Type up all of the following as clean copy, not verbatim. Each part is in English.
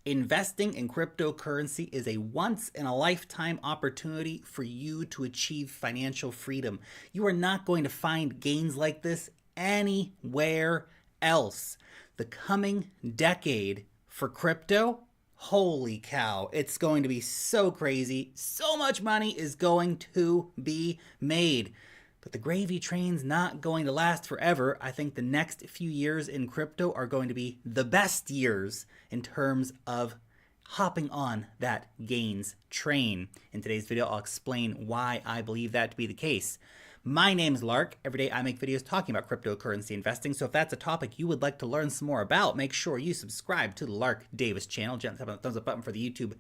Investing in cryptocurrency is a once-in-a-lifetime opportunity for you to achieve financial freedom. You are not going to find gains like this anywhere else. The coming decade for crypto, holy cow, it's going to be so crazy. So much money is going to be made. But the gravy train's not going to last forever. I think the next few years in crypto are going to be the best years in terms of hopping on that gains train. In today's video, I'll explain why I believe that to be the case. My name's Lark. Every day I make videos talking about cryptocurrency investing, so if that's a topic you would like to learn some more about, make sure you subscribe to the Lark Davis channel. Gently tap on the thumbs up button for the YouTube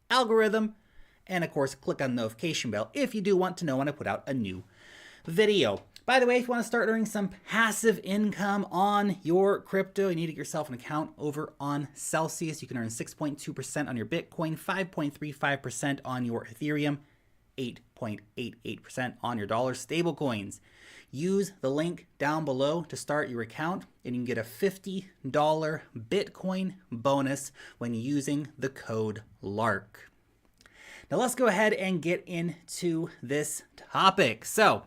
algorithm, and of course, click on the notification bell if you do want to know when I put out a new video. By the way, if you want to start earning some passive income on your crypto, you need to get yourself an account over on Celsius. You can earn 6.2% on your Bitcoin, 5.35% on your Ethereum, 8.88% on your dollar stablecoins. Use the link down below to start your account, and you can get a $50 Bitcoin bonus when using the code LARK. Now let's go ahead and get into this topic. So,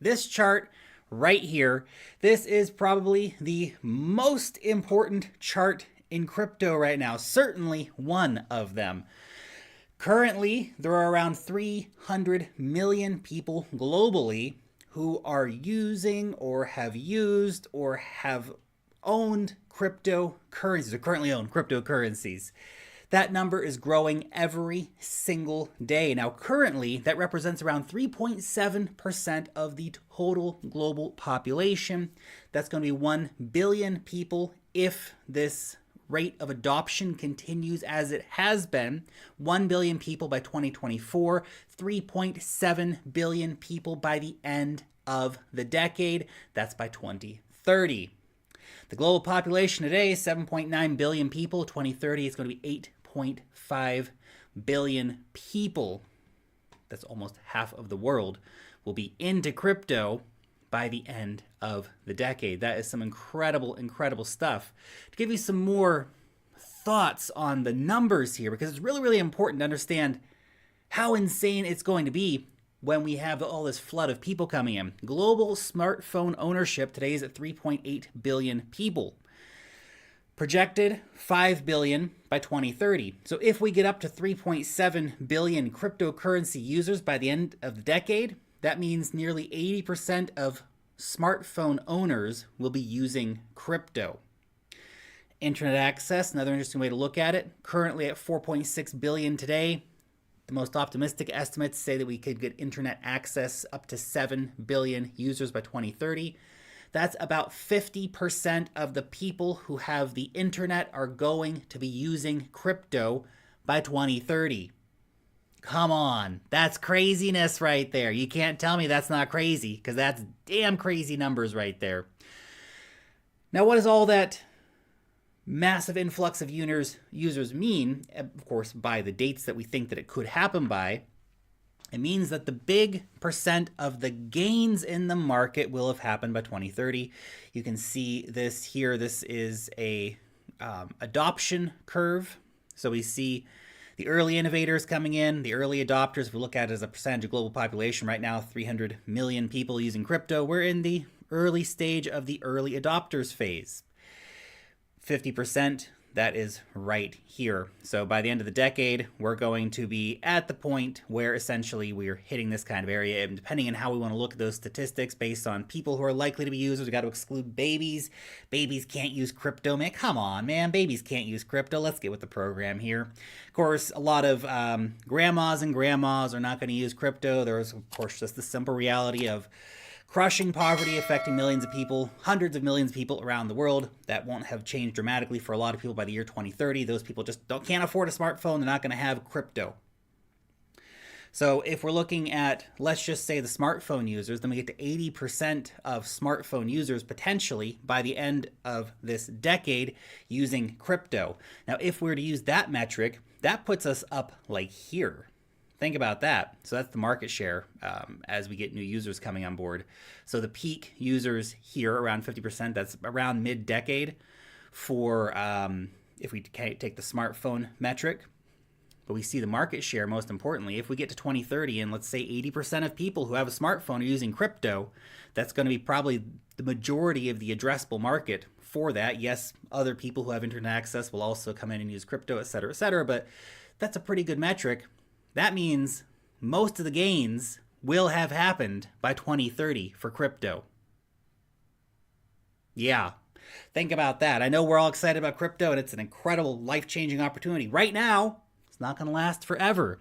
this chart right here, this is probably the most important chart in crypto right now, certainly one of them. Currently, there are around 300 million people globally who are using or have used or have owned cryptocurrencies or currently own cryptocurrencies. That number is growing every single day. Now, currently, that represents around 3.7% of the total global population. That's going to be 1 billion people if this rate of adoption continues as it has been. 1 billion people by 2024, 3.7 billion people by the end of the decade. That's by 2030. The global population today is 7.9 billion people. 2030, it's going to be 8.5 billion people. That's almost half of the world will be into crypto by the end of the decade. That is some incredible, incredible stuff. To give you some more thoughts on the numbers here, because it's really, really important to understand how insane it's going to be when we have all this flood of people coming in. Global smartphone ownership today is at 3.8 billion people. Projected 5 billion by 2030. So if we get up to 3.7 billion cryptocurrency users by the end of the decade, that means nearly 80% of smartphone owners will be using crypto. Internet access, another interesting way to look at it, currently at 4.6 billion today. The most optimistic estimates say that we could get internet access up to 7 billion users by 2030. That's about 50% of the people who have the internet are going to be using crypto by 2030. Come on, that's craziness right there. You can't tell me that's not crazy, because that's damn crazy numbers right there. Now, what does all that massive influx of users mean? Of course, by the dates that we think that it could happen by, it means that the big percent of the gains in the market will have happened by 2030. You can see this here. This is a adoption curve. So we see the early innovators coming in, the early adopters. If we look at it as a percentage of global population right now, 300 million people using crypto. We're in the early stage of the early adopters phase. 50%, that is right here. So by the end of the decade, we're going to be at the point where essentially we're hitting this kind of area. And depending on how we want to look at those statistics based on people who are likely to be users, we got to exclude babies. Babies can't use crypto, man. Come on, man. Babies can't use crypto. Let's get with the program here. Of course, a lot of grandmas and grandmas are not going to use crypto. There's, of course, just the simple reality of crushing poverty, affecting millions of people, hundreds of millions of people around the world. That won't have changed dramatically for a lot of people by the year 2030. Those people just can't afford a smartphone. They're not going to have crypto. So if we're looking at, let's just say the smartphone users, then we get to 80% of smartphone users potentially by the end of this decade using crypto. Now, if we were to use that metric, that puts us up like here. Think about that. So that's the market share as we get new users coming on board. So the peak users here, around 50%, that's around mid-decade. For if we take the smartphone metric. But we see the market share, most importantly. If we get to 2030 and let's say 80% of people who have a smartphone are using crypto, that's going to be probably the majority of the addressable market for that. Yes, other people who have internet access will also come in and use crypto, et cetera, but that's a pretty good metric. That means most of the gains will have happened by 2030 for crypto. Yeah, think about that. I know we're all excited about crypto and it's an incredible life-changing opportunity. Right now, it's not going to last forever.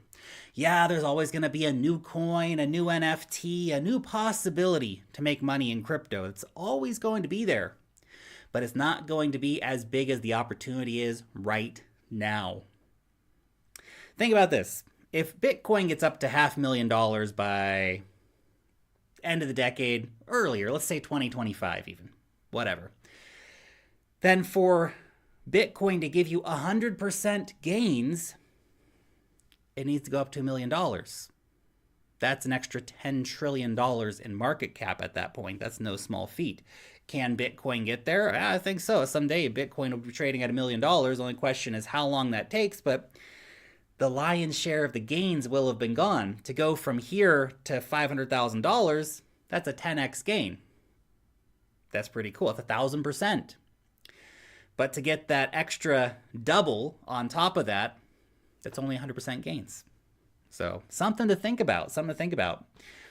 Yeah, there's always going to be a new coin, a new NFT, a new possibility to make money in crypto. It's always going to be there, but it's not going to be as big as the opportunity is right now. Think about this. If Bitcoin gets up to $500,000 by end of the decade, earlier, let's say 2025 even, whatever, then for Bitcoin to give you 100% gains, it needs to go up to $1 million. That's an extra $10 trillion in market cap at that point. That's no small feat. Can Bitcoin get there? I think so. Someday Bitcoin will be trading at $1 million. The only question is how long that takes, but the lion's share of the gains will have been gone. To go from here to $500,000, that's a 10x gain. That's pretty cool. It's 1,000%. But to get that extra double on top of that, that's only 100% gains. So something to think about,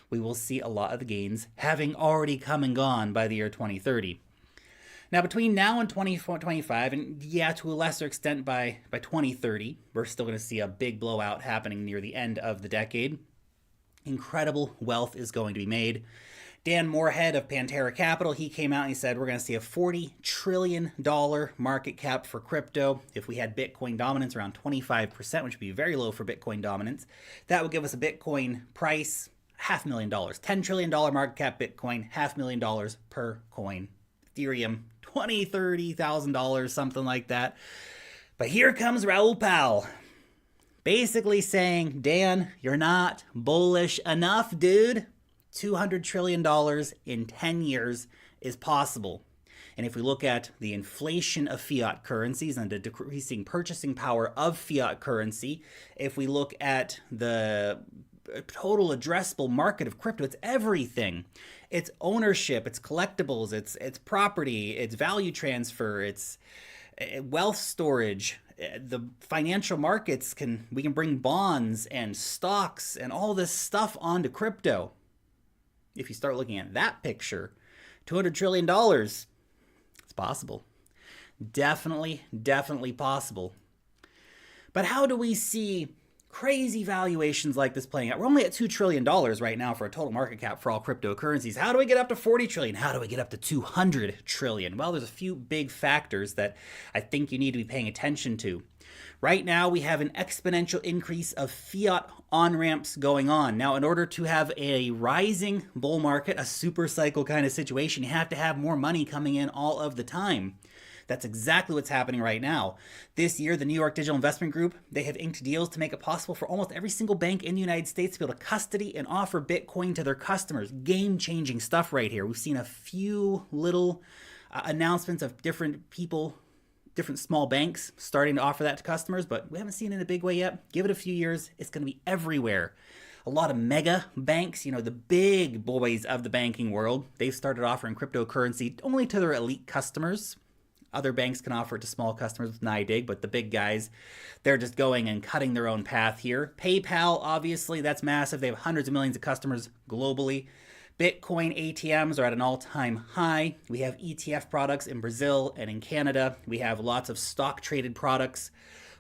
We will see a lot of the gains having already come and gone by the year 2030. Now, between now and 2025, and yeah, to a lesser extent by 2030, we're still going to see a big blowout happening near the end of the decade. Incredible wealth is going to be made. Dan Moorhead of Pantera Capital, he came out and he said we're going to see a $40 trillion market cap for crypto. If we had Bitcoin dominance around 25%, which would be very low for Bitcoin dominance, that would give us a Bitcoin price $500,000. $10 trillion market cap Bitcoin, $500,000 per coin. Ethereum, $20,000, $30,000, something like that. But here comes Raoul Pal, basically saying, Dan, you're not bullish enough, dude. $200 trillion in 10 years is possible. And if we look at the inflation of fiat currencies and the decreasing purchasing power of fiat currency, if we look at the total addressable market of crypto, it's everything. It's ownership, it's collectibles, it's property, it's value transfer, it's wealth storage. The financial markets we can bring bonds and stocks and all this stuff onto crypto. If you start looking at that picture, $200 trillion, it's possible. Definitely possible. But how do we see crazy valuations like this playing out? We're only at $2 trillion right now for a total market cap for all cryptocurrencies. How do we get up to 40 trillion? How do we get up to 200 trillion? Well, there's a few big factors that I think you need to be paying attention to. Right now, we have an exponential increase of fiat on-ramps going on. Now, in order to have a rising bull market, a super cycle kind of situation, you have to have more money coming in all of the time. That's exactly what's happening right now. This year, the New York Digital Investment Group, they have inked deals to make it possible for almost every single bank in the United States to be able to custody and offer Bitcoin to their customers. Game-changing stuff right here. We've seen a few little announcements of different people, different small banks starting to offer that to customers, but we haven't seen it in a big way yet. Give it a few years, it's going to be everywhere. A lot of mega banks, the big boys of the banking world, they've started offering cryptocurrency only to their elite customers. Other banks can offer it to small customers with NYDIG, but the big guys, they're just going and cutting their own path here. PayPal, obviously, that's massive. They have hundreds of millions of customers globally. Bitcoin ATMs are at an all-time high. We have ETF products in Brazil and in Canada. We have lots of stock-traded products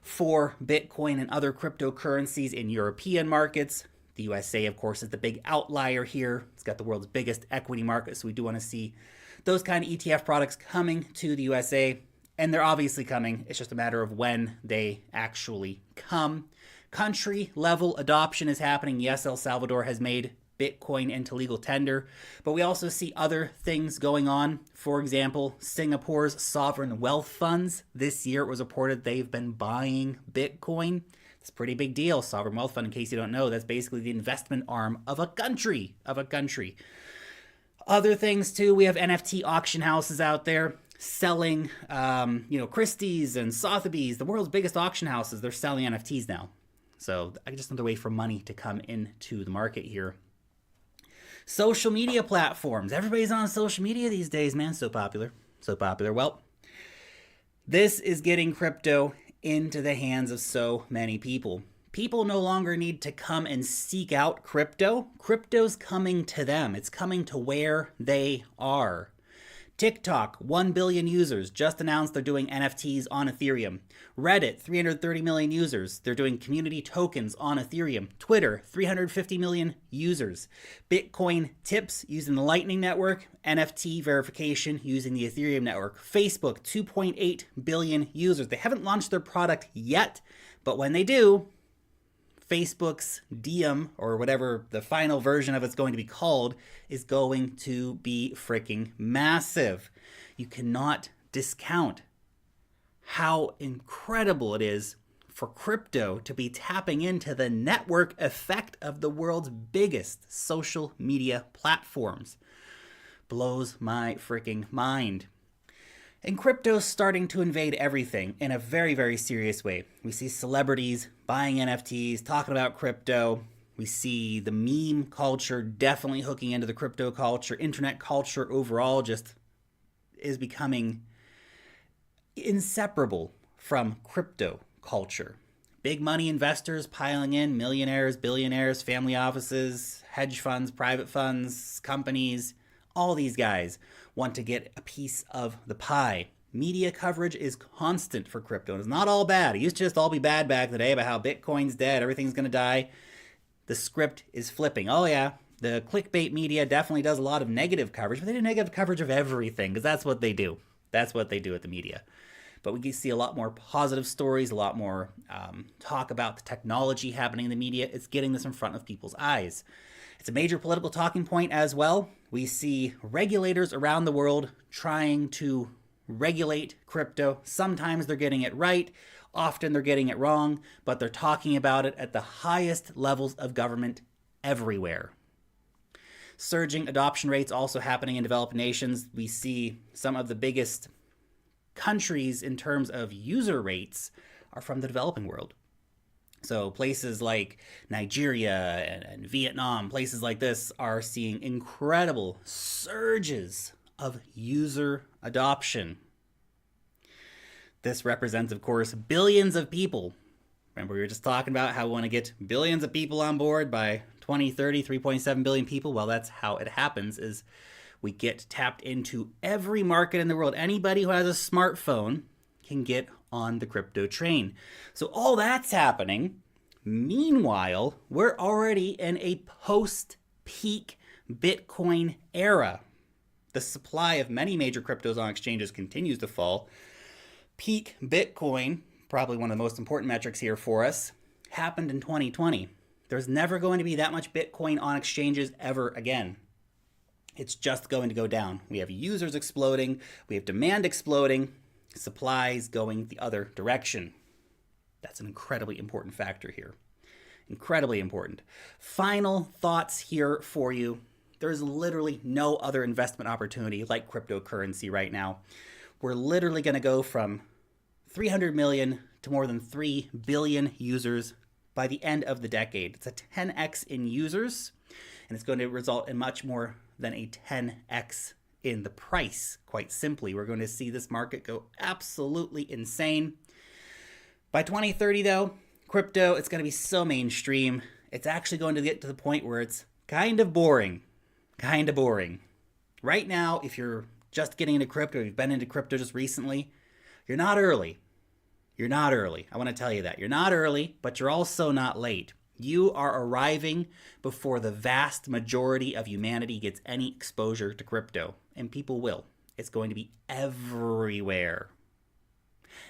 for Bitcoin and other cryptocurrencies in European markets. The USA, of course, is the big outlier here. It's got the world's biggest equity market, so we do want to see those kind of ETF products coming to the USA, and they're obviously coming. It's just a matter of when they actually come. Country level adoption is happening. Yes, El Salvador has made Bitcoin into legal tender, but we also see other things going on. For example, Singapore's sovereign wealth funds. This year it was reported they've been buying Bitcoin. It's a pretty big deal. Sovereign wealth fund, in case you don't know, that's basically the investment arm of a country. Other things too, we have NFT auction houses out there. selling, Christie's and Sotheby's, the world's biggest auction houses, they're selling NFTs now. So just another way for money to come into the market here. Social media platforms. Everybody's on social media these days, man. So popular. So popular. Well, this is getting crypto into the hands of so many people. People no longer need to come and seek out crypto. Crypto's coming to them. It's coming to where they are. TikTok, 1 billion users, just announced they're doing NFTs on Ethereum. Reddit, 330 million users. They're doing community tokens on Ethereum. Twitter, 350 million users. Bitcoin tips using the Lightning Network. NFT verification using the Ethereum network. Facebook, 2.8 billion users. They haven't launched their product yet, but when they do, Facebook's Diem, or whatever the final version of it's going to be called, is going to be freaking massive. You cannot discount how incredible it is for crypto to be tapping into the network effect of the world's biggest social media platforms. Blows my freaking mind. And crypto's starting to invade everything in a very, very serious way. We see celebrities buying NFTs, talking about crypto. We see the meme culture definitely hooking into the crypto culture. Internet culture overall just is becoming inseparable from crypto culture. Big money investors piling in, millionaires, billionaires, family offices, hedge funds, private funds, companies. All these guys want to get a piece of the pie. Media coverage is constant for crypto. It's not all bad. It used to just all be bad back in the day about how Bitcoin's dead, everything's going to die. The script is flipping. Oh yeah, the clickbait media definitely does a lot of negative coverage, but they do negative coverage of everything because that's what they do. That's what they do at the media. But we can see a lot more positive stories, a lot more talk about the technology happening in the media. It's getting this in front of people's eyes. It's a major political talking point as well. We see regulators around the world trying to regulate crypto. Sometimes they're getting it right. Often they're getting it wrong, but they're talking about it at the highest levels of government everywhere. Surging adoption rates also happening in developed nations. We see some of the biggest countries in terms of user rates are from the developing world. So places like Nigeria and Vietnam, places like this are seeing incredible surges of user adoption. This represents, of course, billions of people. Remember, we were just talking about how we want to get billions of people on board by 2030, 3.7 billion people. Well, that's how it happens, is we get tapped into every market in the world. Anybody who has a smartphone can get on the crypto train. So all that's happening. Meanwhile, we're already in a post-peak Bitcoin era. The supply of many major cryptos on exchanges continues to fall. Peak Bitcoin, probably one of the most important metrics here for us, happened in 2020. There's never going to be that much Bitcoin on exchanges ever again. It's just going to go down. We have users exploding, we have demand exploding, supplies going the other direction. That's an incredibly important factor here. Incredibly important. Final thoughts here for you. There's literally no other investment opportunity like cryptocurrency right now. We're literally going to go from 300 million to more than 3 billion users by the end of the decade. It's a 10x in users, and it's going to result in much more than a 10x in the price. Quite simply, we're going to see this market go absolutely insane. By 2030, though, crypto, it's going to be so mainstream. It's actually going to get to the point where it's kind of boring. Kind of boring. Right now, if you're just getting into crypto, you've been into crypto just recently, you're not early. You're not early. I want to tell you that. You're not early, but you're also not late. You are arriving before the vast majority of humanity gets any exposure to crypto. And people will. It's going to be everywhere.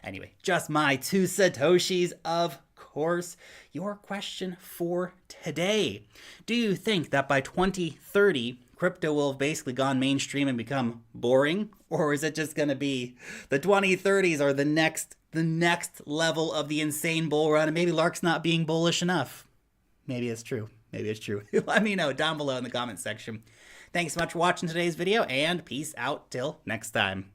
Anyway, just my 2 Satoshis, of course. Your question for today. Do you think that by 2030, crypto will have basically gone mainstream and become boring? Or is it just going to be the 2030s or the next level of the insane bull run? And maybe Lark's not being bullish enough. Maybe it's true. Maybe it's true. Let me know down below in the comment section. Thanks so much for watching today's video, and peace out till next time.